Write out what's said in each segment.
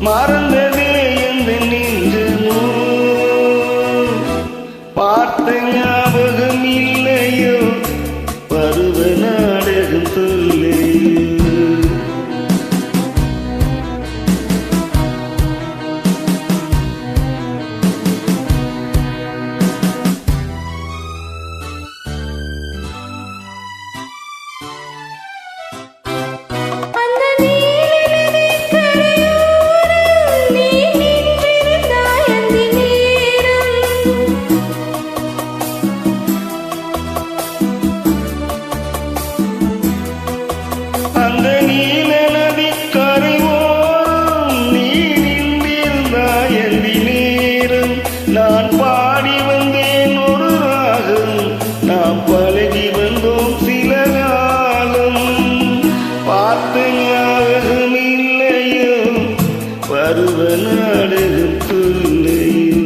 மறந்ததே எந்த நெஞ்சமோ பார்த்த ஞாபகம் இல்லையோ பருவ நாடகம் சொல்லையோ அந்த நீல நதிக்கரை ஓரம் நீ நின்றிருந்தாய் அந்த நேரம் நான் பாடி வந்தேன் ஒரு ராகம் நாம் பழகி வந்தோம் சில காலம் பார்த்த ஞாபகம் இல்லையோ பருவ நாடகம் சொல்லையோ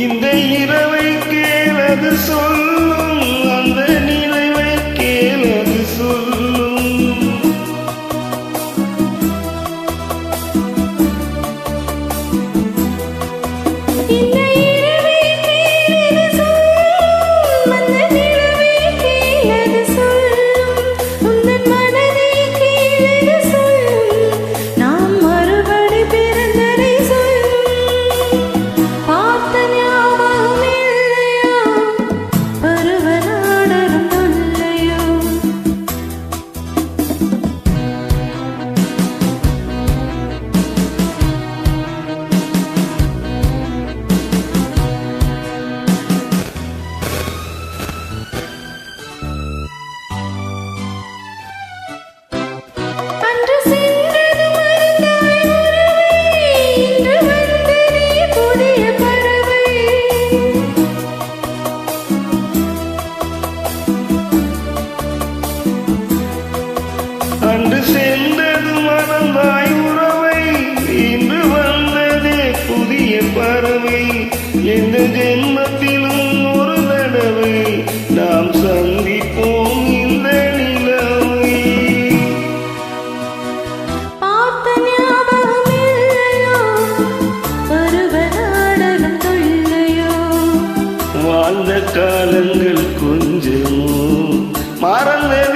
இந்த இரவை கேளது சொல்லும் அந்த நினைவை கேளது சொல்லும் இந்த இரவை கேளது சொல்லும் அந்த நினைவை கேளது சொல்லும் உந்தன் மனதை கேளது சொல்லும் நாம் மறுபடி பிறந்ததை சொல்லும் பார்த்த அன்று சென்றது மறந்தாய் உறவை இன்று வந்ததே புதிய பறவை எந்த ஜென்மத்திலும் ஒரு தடவை நாம் சந்திப்போம் இந்த நிலவை பார்த்த ஞாபகம் இல்லையோ பருவ நாடகம் சொல்லையோ வாழ்ந்த காலங்கள் கொஞ்சமோ மறந்தது